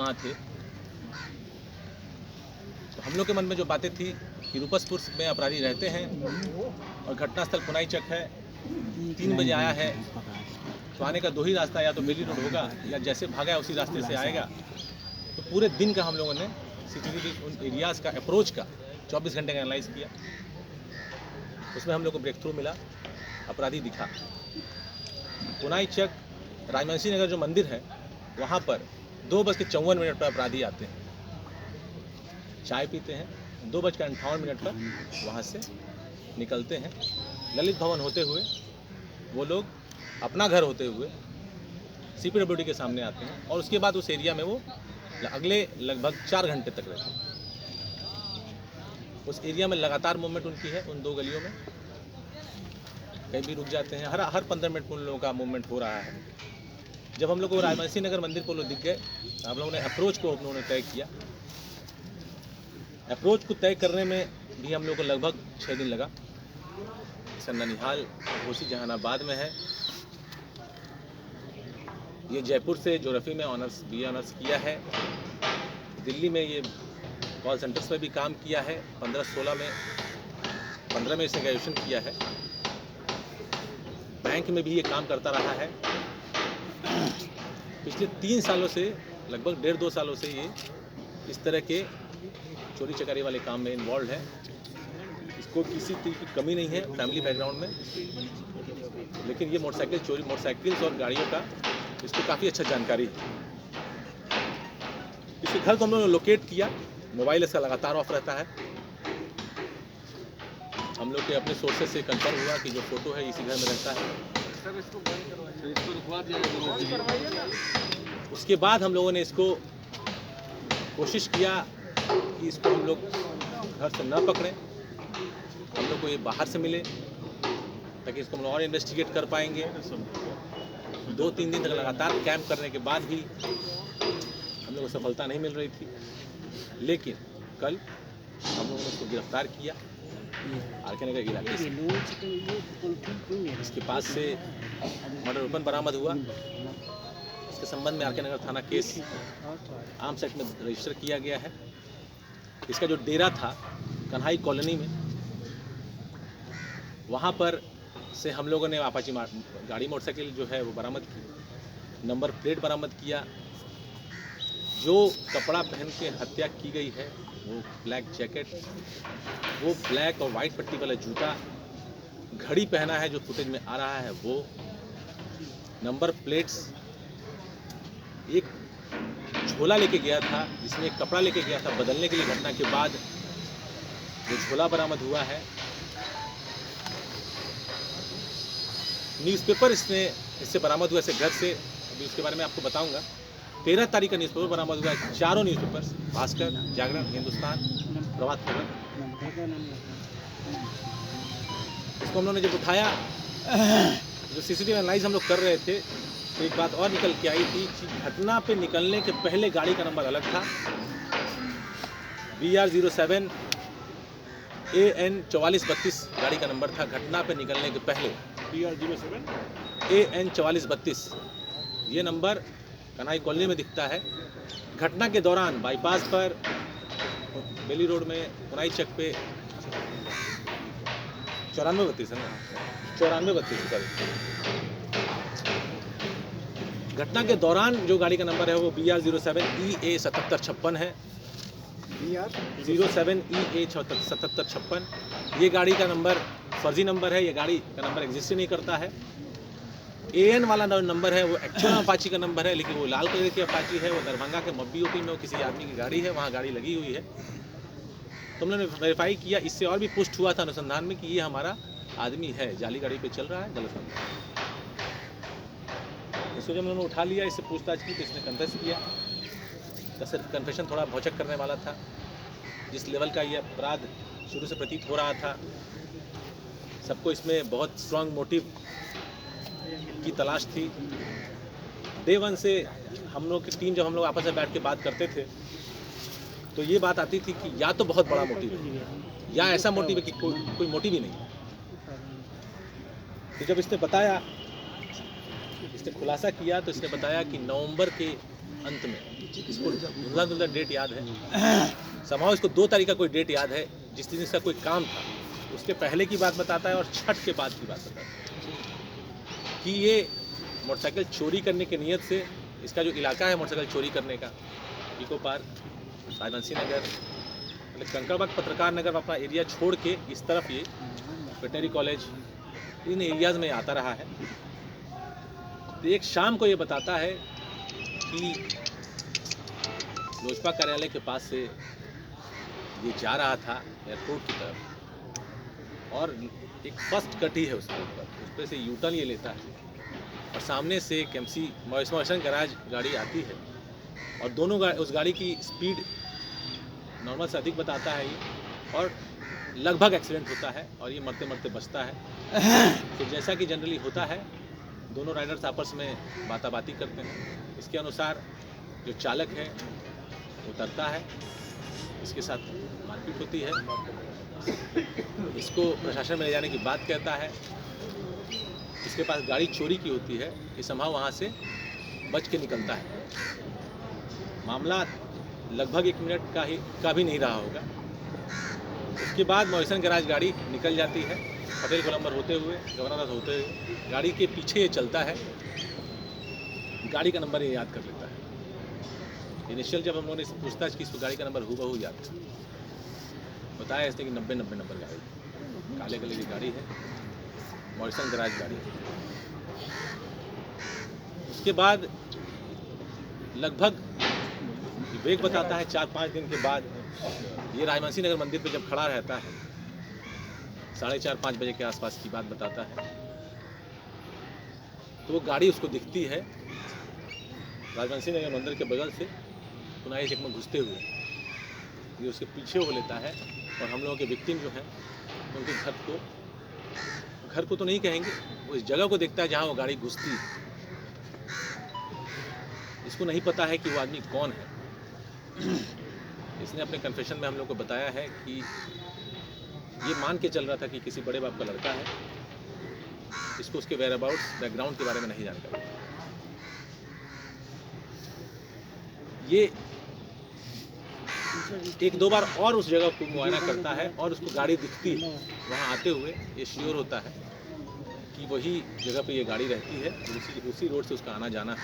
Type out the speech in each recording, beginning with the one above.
कहाँ थे। तो हम लोग के मन में जो बातें थी कि रूपसपुर में अपराधी रहते हैं और घटनास्थल पुनाई चक है, 3 बजे आया है, तो आने का 2 ही रास्ता, या तो बेली रोड होगा या जैसे भागा है उसी रास्ते से आएगा। तो पूरे दिन का हम लोगों ने सीसीटीवी उन एरियाज़ का अप्रोच का 24 घंटे का एनालाइज किया। उसमें हम लोग को ब्रेक थ्रू मिला, अपराधी दिखा। पुनाई चक राजवंशी नगर जो मंदिर है वहाँ पर 2:54 पर अपराधी आते हैं, चाय पीते हैं, 2:58 पर वहाँ से निकलते हैं। ललित भवन होते हुए वो लोग अपना घर होते हुए CPWD के सामने आते हैं और उसके बाद उस एरिया में वो अगले लगभग 4 घंटे तक रहते हैं। उस एरिया में लगातार मूवमेंट उनकी है, उन 2 गलियों में कहीं भी रुक जाते हैं, हर 15 मिनट में उन लोगों का मूवमेंट हो रहा है। जब हम लोग को राजवंशी नगर मंदिर को लोग दिख गए, हम लोगों ने अप्रोच को उन्होंने तय किया। अप्रोच को तय करने में भी हम लोग को लगभग 6 दिन लगा। सर ननिहाल घोसी जहानाबाद में है, ये जयपुर से जोग्राफी में ऑनर्स BA ऑनर्स किया है, दिल्ली में ये कॉल सेंटर्स में भी काम किया है, 15-16 में 15 में इसने ग्रेजुएशन किया है, बैंक में भी ये काम करता रहा है। पिछले 3 सालों से लगभग 1.5-2 सालों से ये इस तरह के चोरी चकारी वाले काम में इन्वॉल्व है। इसको किसी चीज़ की कमी नहीं है फैमिली बैकग्राउंड में, लेकिन ये मोटरसाइकिल चोरी, मोटरसाइकिल्स और गाड़ियों का इसको काफ़ी अच्छा जानकारी है। इसके घर को हम लोगों ने लोकेट किया, मोबाइल इसका लगातार ऑफ रहता है। हम लोग के अपने सोर्सेज से कंफर्म हुआ कि जो फोटो है इसी घर में रहता है। उसके बाद हम लोगों ने इसको कोशिश किया कि इसको हम लोग घर से न पकड़ें, हम लोग को ये बाहर से मिले ताकि इसको हम लोग और इन्वेस्टिगेट कर पाएंगे। 2-3 दिन तक लगातार कैंप करने के बाद भी हम लोग को सफलता नहीं मिल रही थी, लेकिन कल हम लोगों ने उसको गिरफ्तार किया आरके नगर इलाके से। इसके पास से मर्डर वेपन बरामद हुआ। इसके संबंध में आरके नगर थाना केस आर्म्स एक्ट में रजिस्टर किया गया है। इसका जो डेरा था कन्हाई कॉलोनी में, वहाँ पर से हम लोगों ने अपाची गाड़ी मोटरसाइकिल जो है वो बरामद की, नंबर प्लेट बरामद किया। जो कपड़ा पहन के हत्या की गई है वो ब्लैक जैकेट, वो ब्लैक और वाइट पट्टी वाला जूता, घड़ी पहना है जो फुटेज में आ रहा है वो, नंबर प्लेट्स, एक झोला लेके गया था जिसमें एक कपड़ा लेके गया था बदलने के लिए घटना के बाद, वो झोला बरामद हुआ है। न्यूज़पेपर इससे बरामद हुआ, इसे घर से, अभी उसके बारे में आपको बताऊंगा। 13 तारीख का न्यूज़पेपर बरामद हुआ है, चारों न्यूज़पेपर्स, भास्कर, जागरण, हिंदुस्तान, प्रभात खबर। इसको हम लोगों ने जब उठाया, जो CCTV एनालाइज हम लोग कर रहे थे, तो एक बात और निकल के आई थी कि घटना पे निकलने के पहले गाड़ी का नंबर अलग था, BR07 AN 4432 गाड़ी का नंबर था घटना पे निकलने के पहले। BR07 AN 4432 ये नंबर कन्हाई कॉलोनी में दिखता है। घटना के दौरान बाईपास पर बेली रोड में पुनाई चक पे 9432 है ना, 9432 सॉरी। घटना के दौरान जो गाड़ी का नंबर है वो BR07 EA 7756 है, BR07 EA 7756। ये गाड़ी का नंबर फर्जी नंबर है, ये गाड़ी का नंबर एग्जिस्ट नहीं करता है। AN वाला नंबर है वो एक्चुअल अपाची का नंबर है, लेकिन वो लाल कलर की अपाची है, वो दरभंगा के मब्बी यूपी में वो किसी आदमी की गाड़ी है, वहाँ गाड़ी लगी हुई है। तो हमने वेरीफाई किया, इससे और भी पुष्ट हुआ था अनुसंधान में कि ये हमारा आदमी है, जाली गाड़ी पे चल रहा है, गलत नंबर। इसको जब उन्होंने उठा लिया, इससे पूछताछ की तो इसने कन्फेस किया। तो सिर्फ कन्फेशन थोड़ा भौचक करने वाला था। जिस लेवल का ये अपराध शुरू से प्रतीत हो रहा था, सबको इसमें बहुत स्ट्रांग मोटिव की तलाश थी। डे 1 से हम लोग की टीम, जब हम लोग आपस में बैठ के बात करते थे, तो ये बात आती थी कि या तो बहुत बड़ा मोटिव है या ऐसा मोटिव है कि कोई मोटिव ही नहीं। तो जब इसने बताया, इसने खुलासा किया, तो इसने बताया कि नवंबर के अंत में, इसको धुंधला डेट याद है, समाओ इसको 2 तारीख का कोई डेट याद है जिस दिन इसका कोई काम था, उसके पहले की बात बताता है और छठ के बाद की बात बताता है कि ये मोटरसाइकिल चोरी करने की नीयत से, इसका जो इलाका है मोटरसाइकिल चोरी करने का, इको पार्क, राजवंशी नगर, मतलब कंकड़बाग, पत्रकार नगर, अपना एरिया छोड़ के इस तरफ ये वेटनरी कॉलेज, इन एरियाज़ में आता रहा है। तो एक शाम को ये बताता है कि लोजपा कार्यालय के पास से ये जा रहा था एयरपोर्ट की तरफ और एक फर्स्ट कट ही है उसके ऊपर, उस पर से यूटर्न ये लेता है और सामने से एक MC मॉइसन गैराज गाड़ी आती है और दोनों उस गाड़ी की स्पीड नॉर्मल से अधिक बताता है ये और लगभग एक्सीडेंट होता है और ये मरते मरते बचता है। तो जैसा कि जनरली होता है, दोनों राइडर्स आपस में बाताबाती करते हैं। इसके अनुसार जो चालक है वो उतरता है, इसके साथ मारपीट होती है, इसको प्रशासन में ले जाने की बात कहता है, इसके पास गाड़ी चोरी की होती है, ये संभव वहाँ से बच के निकलता है। मामला लगभग 1 मिनट का भी नहीं रहा होगा। उसके बाद मॉइसन गैराज गाड़ी निकल जाती है, पटेल गोलंबर होते हुए, गवर्नर होते हुए, गाड़ी के पीछे ये चलता है, गाड़ी का नंबर ये याद कर लेता है। इनिशियल जब हम लोगों ने पूछताछ की, इसको गाड़ी का नंबर हूबहू याद था, बताया इसने कि 90 नंबर गाड़ी, काले कलर की गाड़ी है, मॉइसन गैराज गाड़ी है। उसके बाद लगभग ब्रेक बताता है 4-5 दिन के बाद ये राजवंशी नगर मंदिर पे जब खड़ा रहता है, 4:30-5 बजे के आसपास की बात बताता है, तो वो गाड़ी उसको दिखती है राजवंशी नगर मंदिर के बगल से पुनाई चक में घुसते हुए। ये उसके पीछे हो लेता है और हम लोगों के विक्टिम जो हैं उनके घर को तो नहीं कहेंगे, वो इस जगह को देखता है जहाँ वो गाड़ी घुसती है। इसको नहीं पता है कि वो आदमी कौन है। इसने अपने कन्फेशन में हम लोग को बताया है कि ये मान के चल रहा था कि किसी बड़े बाप का लड़का है, इसको उसके वेयर अबाउट्स, बैकग्राउंड के बारे में नहीं जानकारी। ये 1-2 बार और उस जगह को मुआयना करता है और उसको गाड़ी दिखती है वहाँ आते हुए, ये श्योर होता है कि वही जगह पे ये गाड़ी रहती है, उसी रोड से उसका आना जाना है।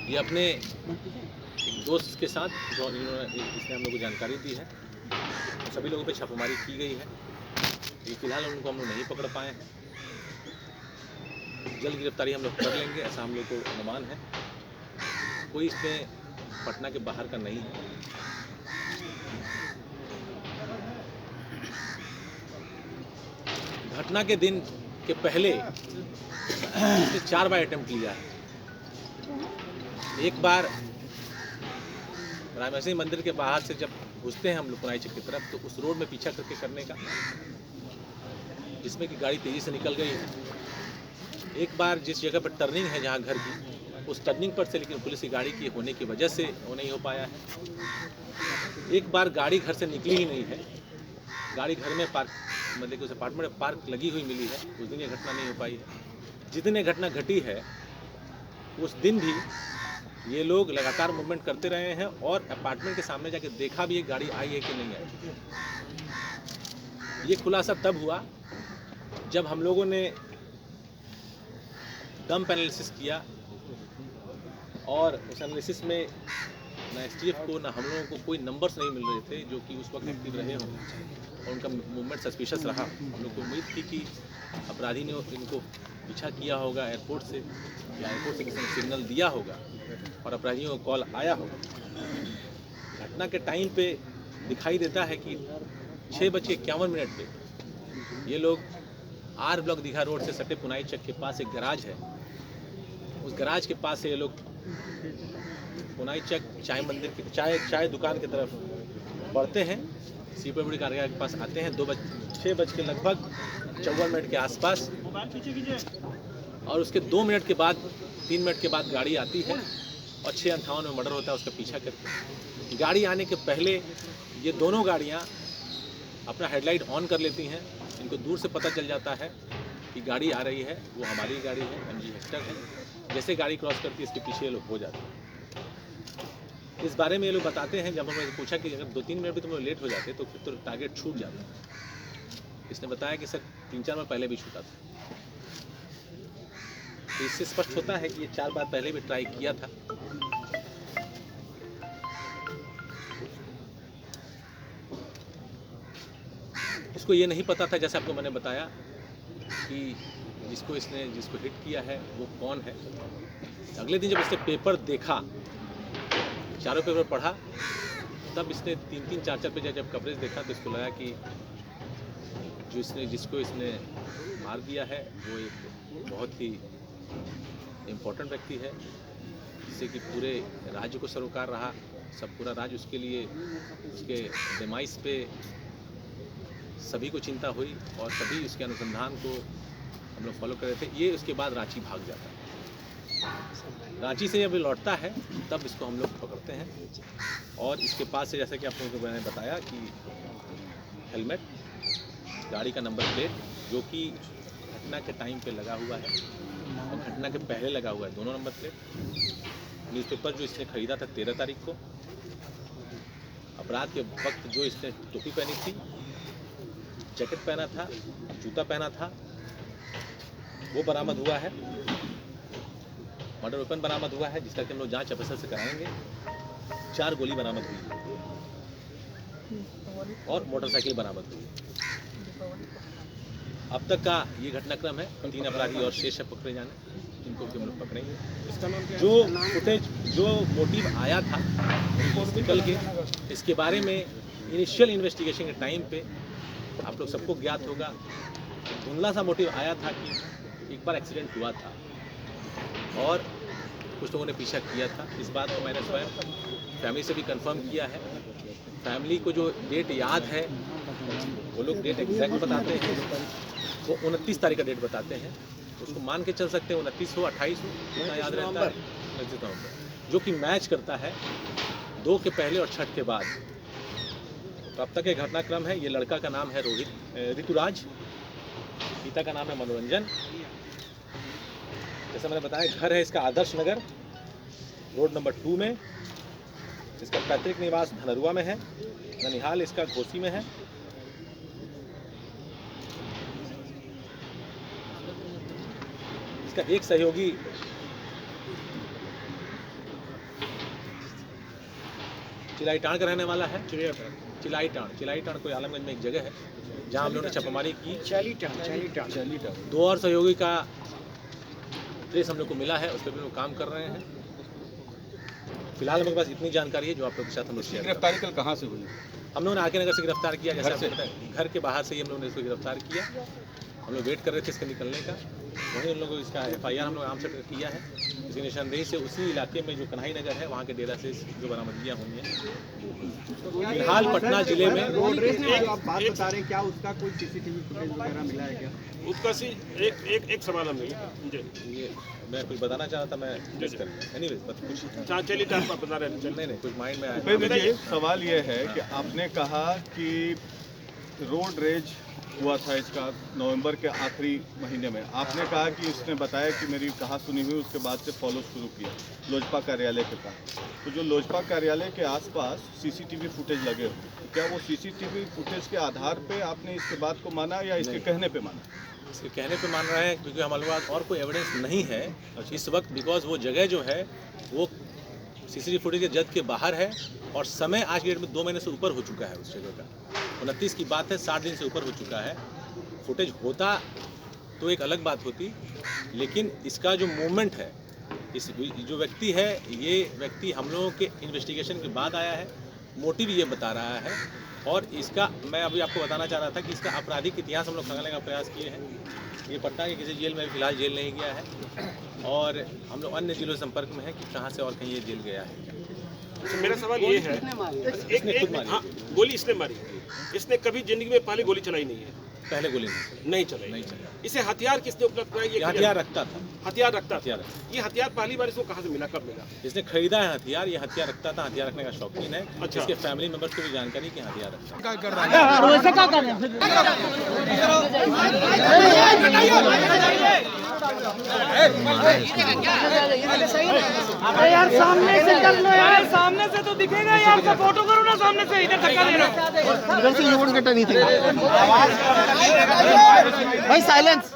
ये अपने एक दोस्त के साथ जो इसने हम लोग को जानकारी दी है, सभी लोगों पे छापेमारी की गई है। ये फिलहाल उनको हम लोग नहीं पकड़ पाए हैं, जल्द गिरफ्तारी हम लोग कर लेंगे ऐसा हम लोग को अनुमान है। कोई इसमें पटना के बाहर का नहीं है। घटना के दिन के पहले इसने 4 बार अटेम्प्ट लिया है। एक बार राजवंशी मंदिर के बाहर से जब घुसते हैं हम लोग पुनाई चक की तरफ, तो उस रोड में पीछा करके करने का, जिसमें कि गाड़ी तेज़ी से निकल गई है। एक बार जिस जगह पर टर्निंग है जहाँ घर की, उस टर्निंग पर से लेकिन पुलिस की गाड़ी की होने की वजह से वो नहीं हो पाया है। एक बार गाड़ी घर से निकली ही नहीं है, गाड़ी घर में पार्क, मतलब कि उस अपार्टमेंट में पार्क लगी हुई मिली है, उस दिन ये घटना नहीं हो पाई है। जिस दिन ये घटना घटी है उस दिन भी ये लोग लगातार मूवमेंट करते रहे हैं और अपार्टमेंट के सामने जाके देखा भी एक गाड़ी आई है कि नहीं आई। ये खुलासा तब हुआ जब हम लोगों ने डंप एनालिसिस किया और उस एनालिसिस में ना STF को ना हम लोगों को कोई नंबर्स नहीं मिल रहे थे जो कि उस वक्त एक्टिव रहे हों और उनका मूवमेंट सस्पिशियस रहा। हम लोग को उम्मीद थी कि अपराधी ने इनको पीछा किया होगा एयरपोर्ट से, या एयरपोर्ट से किसी ने सिग्नल दिया होगा और अपराधियों को कॉल आया होगा। घटना के टाइम पे दिखाई देता है कि 6:51 पे ये लोग R ब्लॉक दीघा रोड से सटे पुनाई चक के पास एक गैराज है, उस गैराज के पास से ये लोग पुनाई चक चाय मंदिर की चाय दुकान की तरफ बढ़ते हैं। CPWD कार्यालय के पास आते हैं 6 बज के लगभग 54 के आसपास, और उसके 2 मिनट के बाद 3 मिनट के बाद गाड़ी आती है और 6:58 में मर्डर होता है उसका पीछा करके। गाड़ी आने के पहले ये दोनों गाड़ियाँ अपना हेडलाइट ऑन कर लेती हैं। इनको दूर से पता चल जाता है कि गाड़ी आ रही है, वो हमारी गाड़ी है, MG हेक्टर है। जैसे गाड़ी क्रॉस करती है इसके पीछे ये लोग हो जाते हैं। इस बारे में ये लोग बताते हैं, जब हमने पूछा कि अगर 2-3 मिनट भी तुम लोग लेट हो जाते तो फिर तो टारगेट छूट जाता। इसने बताया कि सर 3-4 बार पहले भी छूटा था। तो इससे स्पष्ट होता है कि ये 4 बार पहले भी ट्राई किया था। इसको ये नहीं पता था, जैसे आपको मैंने बताया, कि जिसको हिट किया है वो कौन है। अगले दिन जब इसने पेपर देखा, चारों पेपर पढ़ा, तब इसने 3-3, 4-4 पेज जब कवरेज देखा तो इसको लगा कि जिसको इसने मार दिया है वो एक बहुत ही इम्पोर्टेंट व्यक्ति है, जिससे कि पूरे राज्य को सरोकार रहा, सब पूरा राज्य उसके लिए, उसके डिमाइस पे सभी को चिंता हुई और सभी उसके अनुसंधान को हम लोग फॉलो कर रहे थे। ये उसके बाद रांची भाग जाता है। रांची से जब लौटता है तब इसको हम लोग पकड़ते हैं और इसके पास से, जैसा कि आप लोगों को मैंने बताया, कि हेलमेट, गाड़ी का नंबर प्लेट, जो कि घटना के टाइम पे लगा हुआ है और घटना के पहले लगा हुआ है, दोनों नंबर प्लेट। न्यूज़पेपर जो इसने खरीदा था 13 तारीख को, अपराध के वक्त जो इसने टोपी पहनी थी, जैकेट पहना था, जूता पहना था, वो बरामद हुआ है। मर्डर वेपन बरामद हुआ है, जिसका कि हम लोग जांच ऑफिसर से कराएंगे। 4 गोली बरामद हुई और मोटरसाइकिल बरामद हुई। अब तक का ये घटनाक्रम है। 3 अपराधी और शेष है पकड़े जाने, जिनको कि हम लोग पकड़ेंगे। जो फुटेज, जो मोटिव आया था निकल के, इसके बारे में इनिशियल इन्वेस्टिगेशन के टाइम पे आप लोग सबको ज्ञात होगा, धुंधला सा मोटिव आया था कि एक बार एक्सीडेंट हुआ था और कुछ लोगों ने पीछा किया था। इस बात को मैंने स्वयं फैमिली से भी कंफर्म किया है। फैमिली को जो डेट याद है, वो लोग डेट एग्जैक्ट बताते हैं। वो 29 तारीख का डेट बताते हैं, उसको मान के चल सकते हैं 29 हो, 28 हो, उतना याद रहता है, 29 नवंबर, जो कि मैच करता है 2 के पहले और 6 के बाद। तो अब तक एक घटनाक्रम है। ये लड़का का नाम है ऋतुराज, पिता का नाम है मनोरंजन। जैसा मैंने बताया, घर है इसका आदर्श नगर, रोड नंबर 2 में। इसका पैतृक निवास धनरुआ में है, ननिहाल इसका घोसी में है। इसका एक सहयोगी चिलाईटाण का रहने वाला है। चिलाईटाण कोई आलमगंज में एक जगह है जहां हम लोगों ने छापामारी की। चालीटाण 2 और सहयोगी का ट्रेस हम लोग को मिला है, उस पर भी लोग काम कर रहे हैं। फिलहाल हमारे पास इतनी जानकारी है जो आप लोगों के साथ हम लोग शेयर। गिरफ्तारी कल कहाँ से हुई? हम लोगों ने आके नगर से गिरफ्तार किया। जैसे आपको पता है, घर के बाहर से ही हम लोगों ने इसको गिरफ्तार किया। हम लोग वेट कर रहे थे इसके निकलने का। वहीं उन लोगों को इसका FIR हम लोग आराम से किया है। इसकी निशानदेही से उसी इलाके में जो कन्हाई नगर है, वहाँ के डेरा से जो बरामदगियाँ हुई हैं। फिलहाल पटना जिले में रोड रेस में जो आप बात बता रहे हैं, क्या उसका कोई CCTV फुटेज वगैरह मिला है क्या? उसका एक सवाल हमें ये मैं कुछ बताना चाहा था, मैं एनीवेज कुछ चलिए बता रहे हैं। नहीं कुछ माइंड में आया। उपेंद्र जी, सवाल ये है कि आपने कहा कि रोड रेज हुआ था इसका नवंबर के आखिरी महीने में। आपने कहा कि उसने बताया कि मेरी कहा सुनी हुई, उसके बाद से फॉलो शुरू किया लोजपा कार्यालय के पास। तो जो लोजपा कार्यालय के आसपास CCTV फुटेज लगे हो, तो क्या वो CCTV फुटेज के आधार पे आपने इसके बात को माना या इसके कहने पे माना? इसके कहने पे मान रहे हैं, क्योंकि हमारे पास और कोई एविडेंस नहीं है इस वक्त। बिकॉज वो जगह जो है वो CCTV फुटेज के जद के बाहर है और समय आज की डेट में 2 महीने से ऊपर हो चुका है उस जगह का। 29 की बात है, 60 दिन से ऊपर हो चुका है। फुटेज होता तो एक अलग बात होती, लेकिन इसका जो मूवमेंट है, इस जो व्यक्ति है, ये व्यक्ति हम लोगों के इन्वेस्टिगेशन के बाद आया है। मोटिव ये बता रहा है और इसका मैं अभी आपको बताना चाह रहा था कि इसका आपराधिक इतिहास हम लोग खंगालने का प्रयास किए हैं। ये पटना के किसी जेल में फिलहाल जेल नहीं गया है और हम लोग अन्य जिलों से संपर्क में है कि कहाँ से और कहीं ये जेल गया है। मेरा सवाल ये है, इसने खुद मारी। हाँ, गोली इसने मारी। इसने कभी जिंदगी में पहले गोली चलाई नहीं है। पहले गोली नहीं चले। नहीं चली। इसे हथियार किसने उपलब्ध कराया? ये हथियार रखता था। हथियार रखता हथियार था। ये हथियार पहली बार इसको कहाँ से मिला, कब मिला? इसने खरीदा है हथियार, ये हथियार रखता था, हथियार रखने का शौकीन है। अच्छा। इसके फैमिली मेंबर्स को भी जानकारी कि हथियार रखता है। अरे यार सामने से कर लो यार, सामने से तो दिखेगा यार, तो फोटो करो ना सामने से, इधर धक्का दे रहा हूं। इधर से यूं कटा नहीं थी भाई, साइलेंस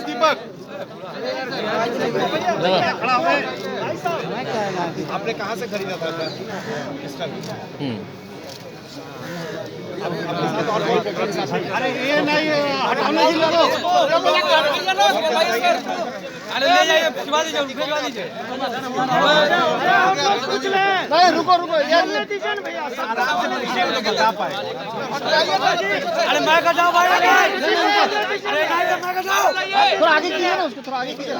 दीपक आपने कहाँ से खरीदा था इसका? अरे ये नहीं हटाना ही लो। अरे ले जाइए, भिजवा दीजिए, भिजवा दीजिए। नहीं रुको यार, अरे मैं कर जाऊँ भाई, अरे मैं कर जाऊँ। थोड़ा आगे कीजिए ना उसको, थोड़ा आगे कीजिए।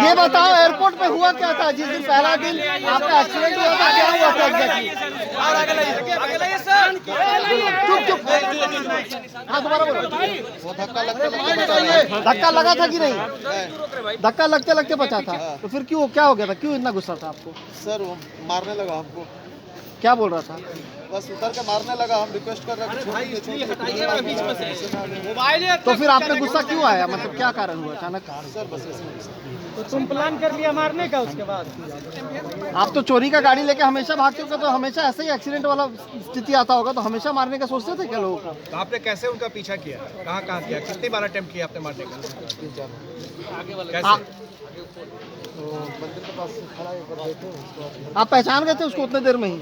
ये बताओ एयरपोर्ट पे हुआ क्या था जिस दिन पहला दिन आपका एक्सीडेंट हुआ था, क्या हुआ था एग्जैक्टली? चुप हाँ दोबारा बोलो। वो धक्का लगा था कि नहीं? धक्का लगते लगते बचा था। तो फिर क्यों, क्या हो गया था, क्यों इतना गुस्सा था आपको? सर वो मारने लगा हमको, क्या बोल रहा था? बस उतर के मारने लगा। हम रिक्वेस्ट कर रहे थे तो फिर आप पे गुस्सा क्यों आया, मतलब क्या कारण हुआ अचानक? सर बस ऐसे तो तुम प्लान कर लिया मारने का उसके बाद? आप तो चोरी का गाड़ी लेके हमेशा भागते हो, तो हमेशा ऐसे ही एक्सीडेंट वाला स्थिति आता होगा, तो हमेशा मारने का सोचते थे क्या लोगों का? तो आपने कैसे उनका पीछा किया, कहाँ कहाँ किया, कितनी बार अटेम्प्ट किया आपने मारने का? कैसे? मंदिर के पास खड़ा है, देखे उसको। आप पहचान गए थे उसको उतने देर में ही?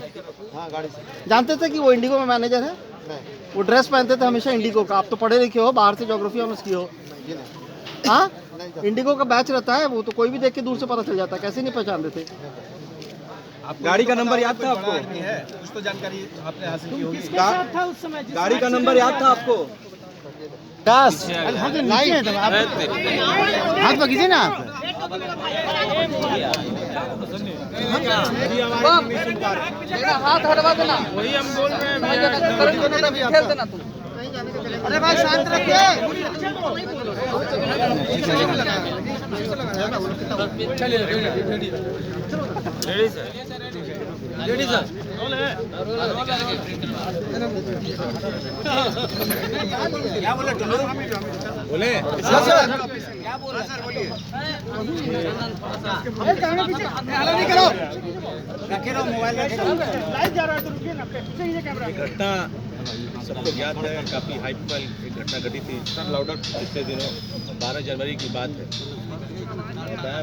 हाँ गाड़ी से। जानते थे कि वो इंडिगो में मैनेजर है? नहीं वो ड्रेस पहनते थे हमेशा इंडिगो का। आप तो पढ़े लिखे हो, बाहर से ज्योग्राफी ऑनर्स की हो। ये नहीं। हाँ, इंडिगो का बैच रहता है, वो तो कोई भी देख के दूर से पता चल जाता है, कैसे नहीं पहचानते थे? गाड़ी का नंबर याद था आपको? है कुछ तो जानकारी आपने हासिल की होगी। किसके साथ था उस समय? गाड़ी का नंबर याद था आपको? हाथ पकीजिए ना आप। हाथ हटवा देना, वही हम बोल रहे हैं। अरे भाई शांत रखिए। बोले घटना सबको ज्ञात है, काफ़ी हाई प्रोफाइल एक घटना घटी थी पिछले दिनों 12 जनवरी की बात है।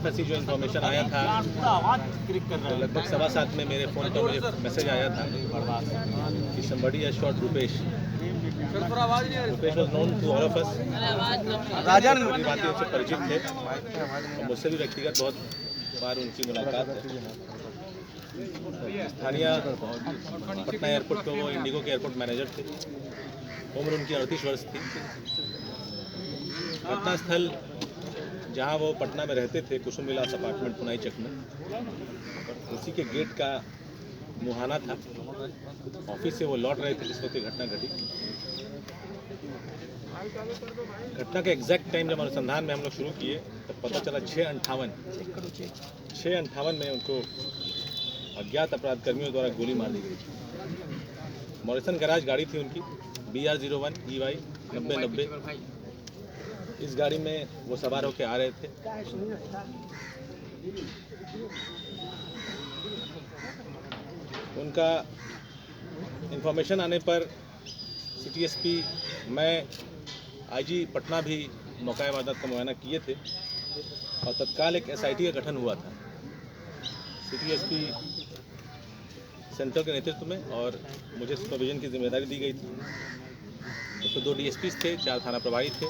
ऐसी जो इन्फॉर्मेशन आया था, तो लगभग 7:15 में मेरे फ़ोन पर मुझे मैसेज आया था कि somebody has shot Rupesh. Rupesh was known to all of us। राजन बातें उनसे परिचित थे और मुझसे भी व्यक्तिगत बहुत बार उनकी मुलाकात है। स्थानीय पटना एयरपोर्ट पर वो इंडिगो के एयरपोर्ट मैनेजर थे। उम्र उनकी 38 वर्ष थी। घटनास्थल जहां वो पटना में रहते थे, कुसुम विलास अपार्टमेंट पुनाई चक में, उसी के गेट का मुहाना था। ऑफिस से वो लौट रहे थे जिस वक्त घटना घटी। घटना का एग्जैक्ट टाइम जब अनुसंधान में हम लोग शुरू किए तब पता चला 6:58 में उनको अज्ञात अपराध कर्मियों द्वारा गोली मार दी गई। मॉरिसन गैराज गाड़ी थी उनकी, BR01 EY 9090। इस गाड़ी में वो सवार होकर आ रहे थे। उनका इंफॉर्मेशन आने पर सिटी एसपी, मैं, IG पटना भी मौका वारदात का मुआयना किए थे और तत्काल एक SIT का गठन हुआ था सिटी एसपी सेंटर के नेतृत्व में, और मुझे सुपरविजन की जिम्मेदारी दी गई थी। उसमें 2 DSPs थे, 4 थाना प्रभारी थे।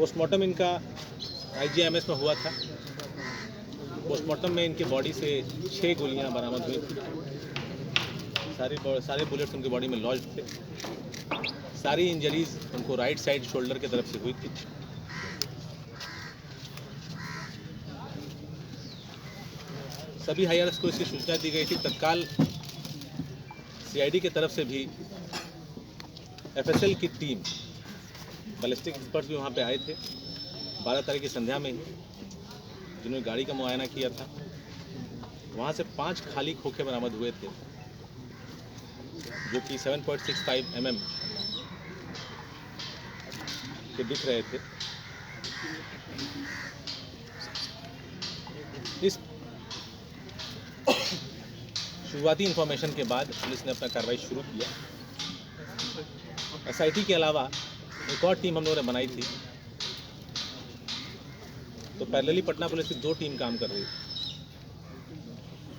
पोस्टमार्टम इनका IGIMS में हुआ था। पोस्टमार्टम में इनके बॉडी से 6 गोलियां बरामद हुई थी। सारे बुलेट्स उनके बॉडी में लॉन्च थे। सारी इंजरीज उनको राइट साइड शोल्डर की तरफ से हुई थी। सभी हाई अलर्ट्स को इसकी सूचना दी गई थी। तत्काल CID की तरफ से भी FSL की टीम, बैलिस्टिक एक्सपर्ट्स भी वहाँ पे आए थे 12 तारीख की संध्या में ही, जिन्होंने गाड़ी का मुआयना किया था। वहाँ से 5 खाली खोखे बरामद हुए थे जो कि 7.65 mm के दिख रहे थे। इस शुरुआती इंफॉर्मेशन के बाद पुलिस ने अपना कार्रवाई शुरू किया। SIT के अलावा एक और टीम हम लोगों ने बनाई थी, तो पैरेलली पटना पुलिस की 2 टीम काम कर रही थी।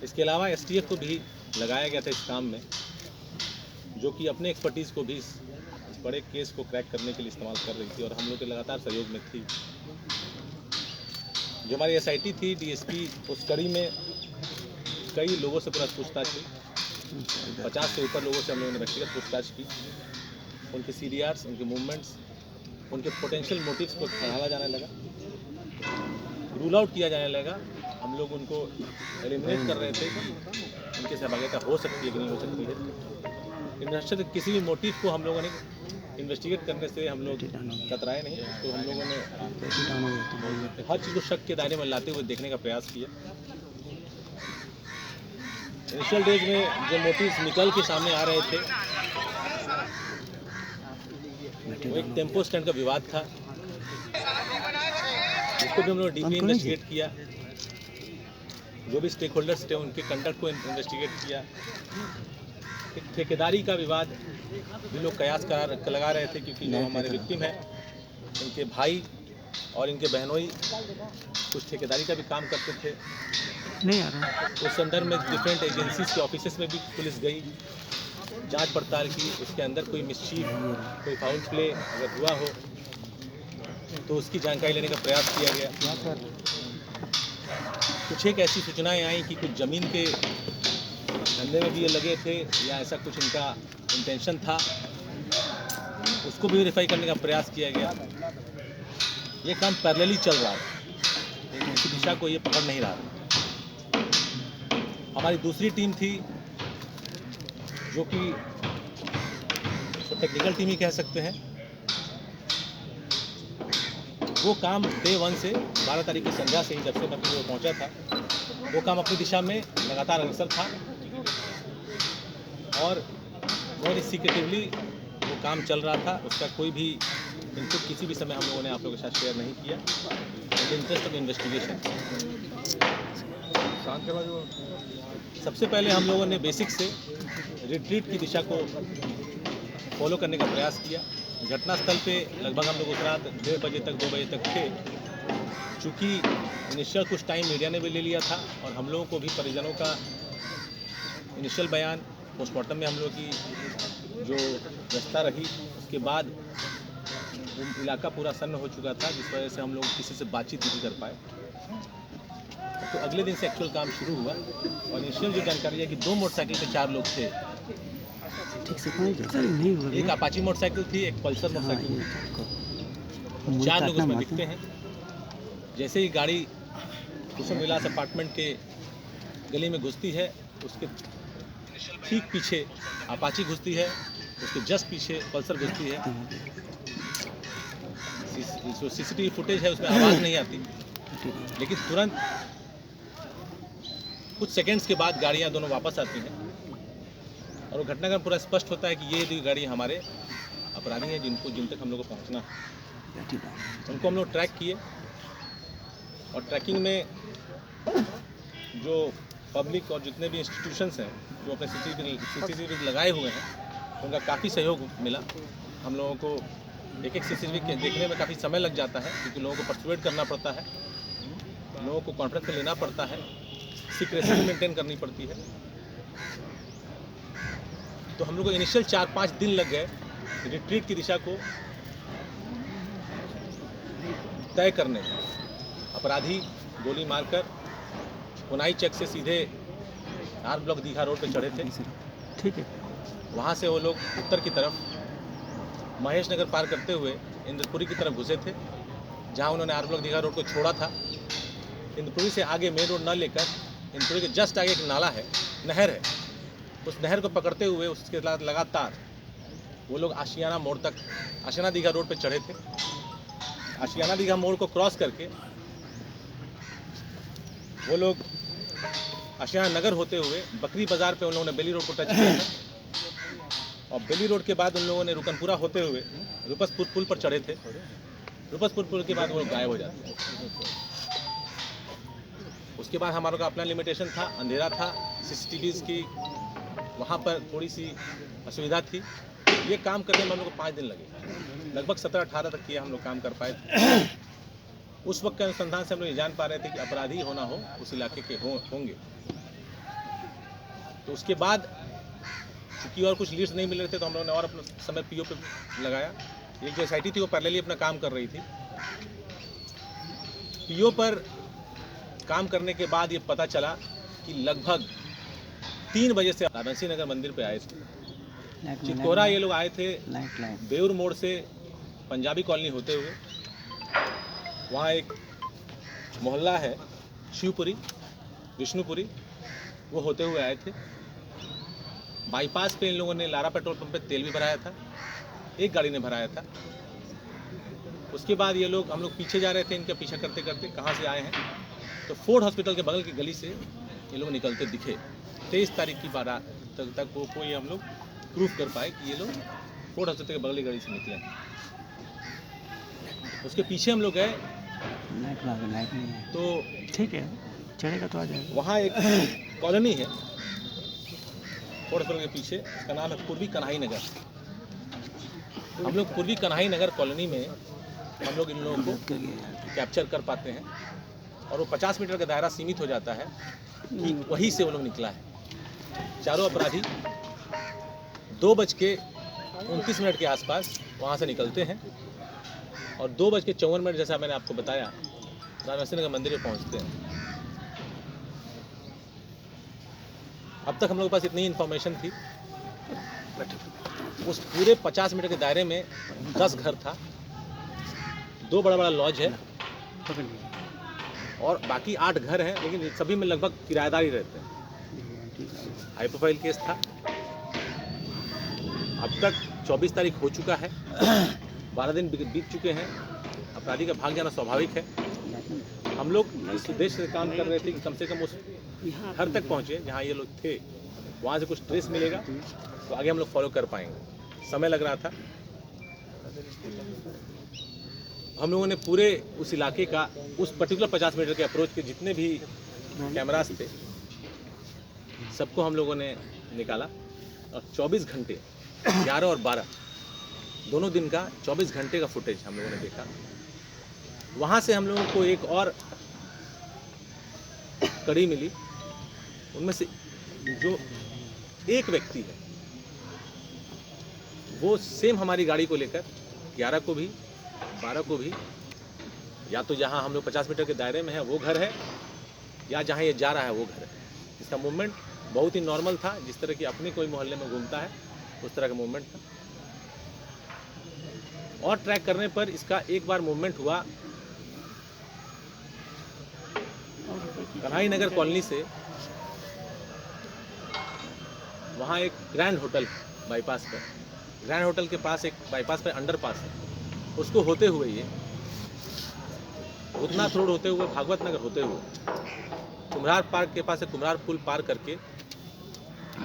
इसके अलावा STF को भी लगाया गया था इस काम में, जो कि अपने एक्सपर्टीज़ को भी इस बड़े केस को क्रैक करने के लिए इस्तेमाल कर रही थी और हम लोग के लगातार सहयोग में थी। जो हमारी SIT थी, DSP उस कड़ी में कई लोगों से पूरा पूछताछ की। 50 से ऊपर लोगों से हम लोगों ने व्यक्तिगत पूछताछ की। उनके CDRs, उनके मूवमेंट्स, उनके पोटेंशियल मोटिव्स को खंगाला जाने लगा, रूल आउट किया जाने लगा। हम लोग उनको एलिमिनेट कर रहे थे, उनकी सहभागिता हो सकती है कि नहीं हो सकती है। इन्वेस्टर किसी भी मोटिव को हम लोगों ने इन्वेस्टिगेट करने से हम लोग कतराए नहीं, तो हम लोगों ने हर चीज़ को शक के दायरे में लाते हुए देखने का प्रयास किया। इनिशियल डेज में जो मोटिव्स निकल के सामने आ रहे थे, वो एक टेम्पो स्टैंड का विवाद था, इसको भी हम लोग डीपली इन्वेस्टिगेट किया। जो भी स्टेक होल्डर्स थे उनके कंडक्ट को इन्वेस्टिगेट किया। एक ठेकेदारी का विवाद भी लोग कयास लगा रहे थे, क्योंकि जो हमारे विक्टिम हैं इनके भाई और इनके बहनोई कुछ ठेकेदारी का भी काम करते थे। नहीं आ रहा। उस संदर्भ में डिफरेंट एजेंसीज के ऑफिसेस में भी पुलिस गई, जांच पड़ताल की। उसके अंदर कोई मिसचीफ, कोई फाउल प्ले अगर हुआ हो तो उसकी जानकारी लेने का प्रयास किया गया। कुछ एक ऐसी सूचनाएं आई कि कुछ ज़मीन के धंधे में भी ये लगे थे या ऐसा कुछ इनका इंटेंशन था, उसको भी वेरीफाई करने का प्रयास किया गया। ये काम पैरेलली चल रहा था, एक किसी दिशा को ये पकड़ नहीं रहा था। हमारी दूसरी टीम थी जो कि टेक्निकल टीम ही कह सकते हैं। वो काम डे 1 से 12 तारीख की संध्या से ही, जब से मैं फिर पहुंचा था, वो काम अपनी दिशा में लगातार अग्रसर था और बहुत सीक्रेटिवली वो काम चल रहा था। उसका कोई भी इनपुट किसी भी समय हम लोगों ने आप लोगों के साथ शेयर नहीं किया। इंटरेस्ट ऑफ इन्वेस्टिगेशन, सबसे पहले हम लोगों ने बेसिक से रिट्रीट की दिशा को फॉलो करने का प्रयास किया। घटनास्थल पे लगभग हम लोग उस रात 1:30 बजे तक 2 बजे तक थे। चूँकि इनिशियल कुछ टाइम मीडिया ने भी ले लिया था और हम लोगों को भी परिजनों का इनिशियल बयान, पोस्टमार्टम में हम लोग की जो व्यवस्था रही, उसके बाद इलाका पूरा सन्न हो चुका था, जिस वजह से हम लोग किसी से बातचीत नहीं कर पाए। तो अगले दिन से एक्चुअल काम शुरू हुआ और इनिशियल जो जानकारी है कि 2 मोटरसाइकिल पे 4 लोग थे। ठीक से नहीं हुआ। एक अपाची मोटरसाइकिल थी, एक पल्सर मोटरसाइकिल थी। 4 लोग उसमें दिखते हैं। जैसे ही गाड़ी कुसुम विलास अपार्टमेंट के गली में घुसती है, उसके ठीक पीछे अपाची घुसती है, उसके जस्ट पीछे पल्सर घुसती है। जो CCTV फुटेज है उसमें आवाज़ नहीं आती, लेकिन तुरंत कुछ सेकंड्स के बाद गाड़ियाँ दोनों वापस आती हैं और वो घटनाक्रम पूरा स्पष्ट होता है कि ये गाड़ी हमारे अपराधी हैं जिन तक हम लोग को पहुँचना है। उनको हम लोग ट्रैक किए और ट्रैकिंग में जो पब्लिक और जितने भी इंस्टीट्यूशंस हैं जो अपने CCTV लगाए हुए हैं, उनका काफ़ी सहयोग मिला। हम लोगों को एक CCTV देखने में काफ़ी समय लग जाता है, क्योंकि लोगों को परसुएट करना पड़ता है, लोगों को कॉन्फ्रेंस में लेना पड़ता है, सीक्रेसी मेंटेन करनी पड़ती है। तो हम लोग को इनिशियल 4-5 दिन लग गए रिट्रीट की दिशा को तय करने में अपराधी गोली मारकर पुनाई चेक से सीधे आर ब्लॉक दीघा रोड पर चढ़े थे। ठीक है। वहाँ से वो लोग उत्तर की तरफ महेश नगर पार करते हुए इंद्रपुरी की तरफ घुसे थे, जहाँ उन्होंने आर ब्लॉक दीघा रोड को छोड़ा था। इंद्रपुरी से आगे मेन रोड न लेकर इंद्रपुरी के जस्ट आगे एक नाला है, नहर है, उस नहर को पकड़ते हुए उसके साथ लगातार वो लोग आशियाना मोड़ तक, आशियाना दीघा रोड पर चढ़े थे। आशियाना दीघा मोड़ को क्रॉस करके वो लोग आशियाना नगर होते हुए बकरी बाजार पे उन लोगों ने बेली रोड को टच किया था, और बेली रोड के बाद उन लोगों ने रुकनपुरा होते हुए रूपसपुर पुल पर चढ़े थे। रूपसपुर पुल के बाद वो लोग गायब हो जाते हैं। उसके बाद हमारे का अपना लिमिटेशन था, अंधेरा था, CCTVs की वहाँ पर थोड़ी सी असुविधा थी। ये काम करने में हम लोग को 5 दिन लगे, लगभग 17-18 तक किए हम लोग काम कर पाए थे। उस वक्त के अनुसंधान से हम लोग ये जान पा रहे थे कि अपराधी होना हो उस इलाके के होंगे। तो उसके बाद चूँकि और कुछ लीड्स नहीं मिल रहे थे तो हम लोगों ने और अपना समय PO पे लगाया। एक जो SIT थी वो पैरेलली अपना काम कर रही थी। PO पर काम करने के बाद ये पता चला कि लगभग 3 बजे से राजसी नगर मंदिर पे आए थे। चितकोरा ये लोग आए थे बेउर मोड़ से पंजाबी कॉलोनी होते हुए। वहाँ एक मोहल्ला है शिवपुरी, विष्णुपुरी, वो होते हुए आए थे। बाईपास पे इन लोगों ने लारा पेट्रोल पंप पे तेल भी भराया था, एक गाड़ी ने भराया था। उसके बाद ये लोग, हम लोग पीछे जा रहे थे इनका पीछा करते करते, कहाँ से आए हैं तो फोर्ड हॉस्पिटल के बगल की गली से ये लोग निकलते दिखे। 23 तारीख की 12 तक वो कोई हम लोग प्रूफ कर पाए कि ये लोग फोर्ड हॉस्पिटल के बगल की गली से निकले। उसके पीछे हम लोग गए तो ठीक है, चढ़ेगा तो आ जाएगा। वहाँ एक कॉलोनी है फोर्ड हॉस्पिटल के पीछे, उसका नाम है पूर्वी कन्हाई नगर। हम लोग पूर्वी कन्हाई नगर कॉलोनी में हम लोग इन लोगों को कैप्चर कर पाते हैं, और वो 50 मीटर का दायरा सीमित हो जाता है कि वहीं से वो लोग निकला है। चारों अपराधी 2:29 के आसपास वहाँ से निकलते हैं, और 2:54 जैसा मैंने आपको बताया राजसी नगर मंदिर में पहुँचते हैं। अब तक हम लोग के पास इतनी इन्फॉर्मेशन थी। उस पूरे 50 मीटर के दायरे में 10 घर था, 2 बड़ा लॉज है, और बाकी 8 घर हैं, लेकिन सभी में लगभग किराएदार ही रहते हैं। हाई प्रोफाइल केस था। अब तक 24 तारीख हो चुका है, 12 दिन बीत चुके हैं। अपराधी का भाग जाना स्वाभाविक है। हम लोग इस उद्देश्य से काम कर रहे थे कि कम से कम उस घर तक पहुँचे जहाँ ये लोग थे, वहाँ से कुछ ट्रेस मिलेगा तो आगे हम लोग फॉलो कर पाएंगे। समय लग रहा था। हम लोगों ने पूरे उस इलाके का, उस पर्टिकुलर 50 मीटर के अप्रोच के जितने भी कैमरास थे सबको हम लोगों ने निकाला, और 24 घंटे 11 और 12 दोनों दिन का 24 घंटे का फुटेज हम लोगों ने देखा। वहाँ से हम लोगों को एक और कड़ी मिली। उनमें से जो एक व्यक्ति है वो सेम हमारी गाड़ी को लेकर 11 को भी 12 को भी, या तो जहाँ हम लोग 50 मीटर के दायरे में है वो घर है, या जहाँ ये जा रहा है वो घर है। इसका मूवमेंट बहुत ही नॉर्मल था, जिस तरह की अपने कोई मोहल्ले में घूमता है उस तरह का मूवमेंट था। और ट्रैक करने पर इसका एक बार मूवमेंट हुआ कन्हाई नगर कॉलोनी से, वहाँ एक ग्रैंड होटल बाईपास पर, ग्रैंड होटल के पास एक बाईपास पर अंडरपास है, उसको होते हुए ये भूतनाथ रोड होते हुए, भागवत नगर होते हुए, कुम्हरार पार्क के पास से कुम्हरार पुल पार करके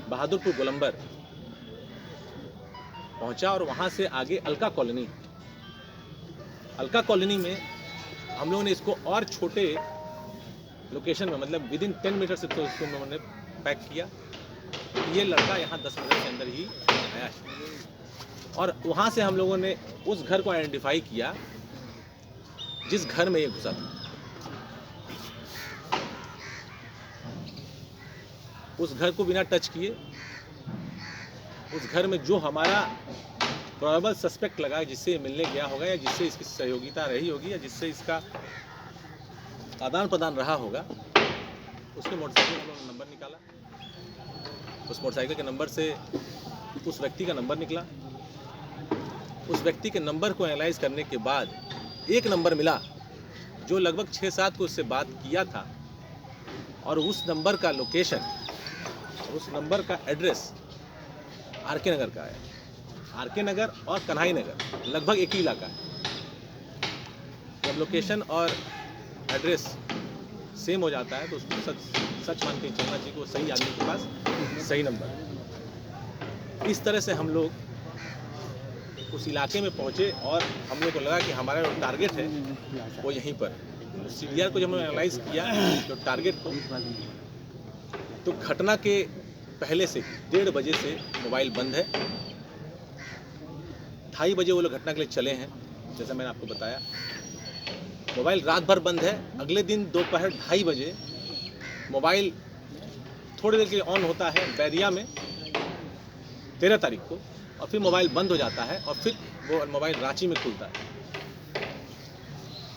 बहादुरपुर गोलंबर पहुंचा, और वहां से आगे अलका कॉलोनी। अलका कॉलोनी में हम लोगों ने इसको और छोटे लोकेशन में, मतलब विदिन 10 मीटर से तो इसको उन्होंने पैक किया। ये लड़का यहाँ 10 मिनट के अंदर ही आया है, और वहाँ से हम लोगों ने उस घर को आइडेंटिफाई किया जिस घर में ये घुसा था। उस घर को बिना टच किए, उस घर में जो हमारा प्रोबेबल सस्पेक्ट लगा जिससे ये मिलने गया होगा या जिससे इसकी सहयोगिता रही होगी या जिससे इसका आदान प्रदान रहा होगा, उसके मोटरसाइकिल का नंबर निकाला। उस मोटरसाइकिल के नंबर से उस व्यक्ति का नंबर निकला। उस व्यक्ति के नंबर को एनालाइज करने के बाद एक नंबर मिला जो लगभग 6-7 को उससे बात किया था, और उस नंबर का लोकेशन, उस नंबर का एड्रेस आरके नगर का है। आरके नगर और कन्हाई नगर लगभग एक ही इलाका है। जब लोकेशन और एड्रेस सेम हो जाता है तो उसको सच मान के चलना चाहिए कि वो सही आदमी के पास सही नंबर। इस तरह से हम लोग उस इलाके में पहुंचे और हम लोग को लगा कि हमारा जो टारगेट है वो यहीं पर है। तो CDR को जब हमने एनालाइज किया जो टारगेट को, तो घटना के पहले से 1:30 बजे से मोबाइल बंद है। 2:30 बजे वो लोग घटना के लिए चले हैं, जैसा मैंने आपको बताया। मोबाइल रात भर बंद है। अगले दिन दोपहर 2:30 बजे मोबाइल थोड़ी देर के लिए ऑन होता है बैरिया में 13 तारीख को, और फिर मोबाइल बंद हो जाता है और फिर वो मोबाइल रांची में खुलता है।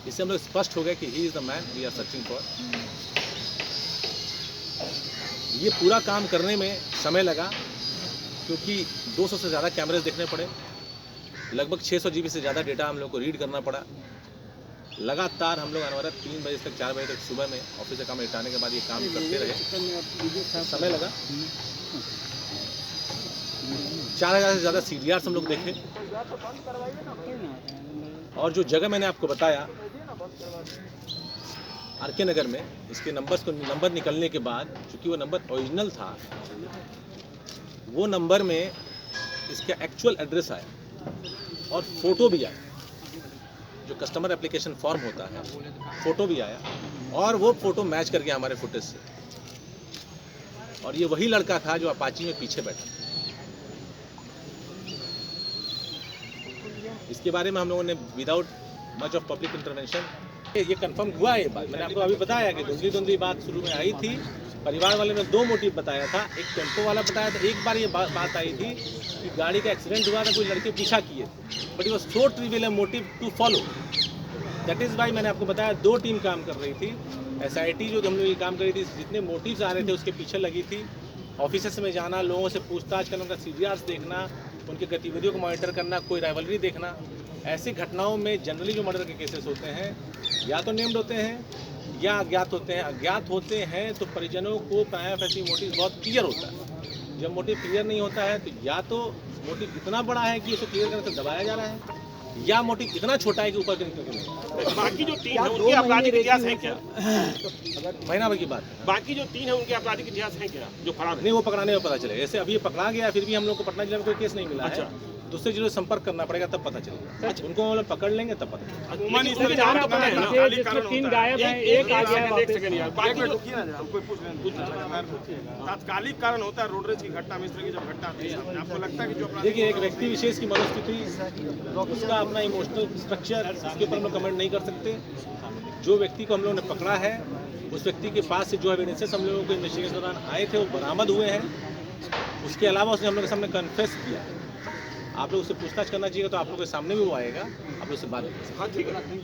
इससे हम लोग स्पष्ट हो गए कि he is the man we are searching for. ये पूरा काम करने में समय लगा क्योंकि 200 से ज़्यादा कैमरेज देखने पड़े, लगभग 600 GB से ज़्यादा डेटा हम लोग को रीड करना पड़ा। लगातार हम लोग अनवरत 3 बजे तक 4 बजे तक सुबह में ऑफिस से काम निपटाने के बाद ये काम करते रहे। समय लगा। 4000 से ज़्यादा CDRs हम लोग देखे, और जो जगह मैंने आपको बताया आरके नगर में, इसके नंबर निकलने के बाद, चूँकि वो नंबर ओरिजिनल था, वो नंबर में इसका एक्चुअल एड्रेस आया और फोटो भी आया। जो कस्टमर एप्लीकेशन फॉर्म होता है, फोटो भी आया, और वो फोटो मैच कर गया हमारे फुटेज से। और ये वही लड़का था जो अपाची में पीछे बैठा। इसके बारे में हम लोगों ने without much of public intervention ये कंफर्म हुआ। ये बात मैंने आपको अभी बताया कि धुंधली बात शुरू में आई थी। परिवार वाले ने 2 मोटिव बताया था। एक टेम्पो वाला बताया था, एक बार ये बात आई थी कि गाड़ी का एक्सीडेंट हुआ था, कोई लड़के पीछा किए, but it was so trivial motive to follow. That is why मैंने आपको बताया 2 टीम काम कर रही थी। SIT जो हम लोग ये काम कर रही थी, जितने मोटिव्स आ रहे थे उसके पीछे लगी थी। ऑफिस में जाना, लोगों से पूछताछ करना, उनका CDRs देखना, उनकी गतिविधियों को मॉनिटर करना, कोई राइवलरी देखना। ऐसी घटनाओं में जनरली जो मर्डर के केसेस होते हैं या तो नेम्ड होते हैं या अज्ञात होते हैं। अज्ञात होते हैं तो परिजनों को प्राइमा फेसी मोटिव बहुत क्लियर होता है। जब मोटिव क्लियर नहीं होता है तो या तो मोटिव इतना बड़ा है कि उसे क्लियर करने से दबाया जा रहा है, या मोटिव इतना छोटा है कि ऊपर निकल के नहीं। बाकी जो 3 है उनके आपराधिक इतिहास है क्या? महीना भर की बात है। बाकी जो 3 है उनके आपराधिक इतिहास है क्या जो फरार है? नहीं, वो पकड़ाने में पता चलेगा। जैसे अभी ये पकड़ा गया, फिर भी हम लोग को पटना जिले में कोई केस नहीं मिला है। दूसरे जिलों से संपर्क करना पड़ेगा तब पता चलेगा। उनको हम लोग पकड़ लेंगे तब पता चलेगा। अमूमन इसमें नाम तो पता है ना, जिसमें 3 गायब हैं, एक आ गया है वापस। तात्कालिक कारण होता है रोड रेज की घटना में, इस तरह की जब घटना आती है आपको लगता है कि जो देखिए, एक व्यक्ति विशेष की मनोस्थिति, उसका अपना इमोशनल स्ट्रक्चर, इसके ऊपर हम लोग कमेंट नहीं कर सकते। जो व्यक्ति को हम लोगों ने पकड़ा है, उस व्यक्ति के पास से जो एविडेंसेस हम लोगों को इन्वेस्टिगेशन दौरान आए थे वो बरामद हुए हैं। उसके अलावा उसने हम लोग के सामने कन्फेस किया। आप लोग उससे पूछताछ करना चाहिए तो आप लोग के सामने भी वो आएगा, आप लोग उससे बात कर सकते हैं। हाँ ठीक है।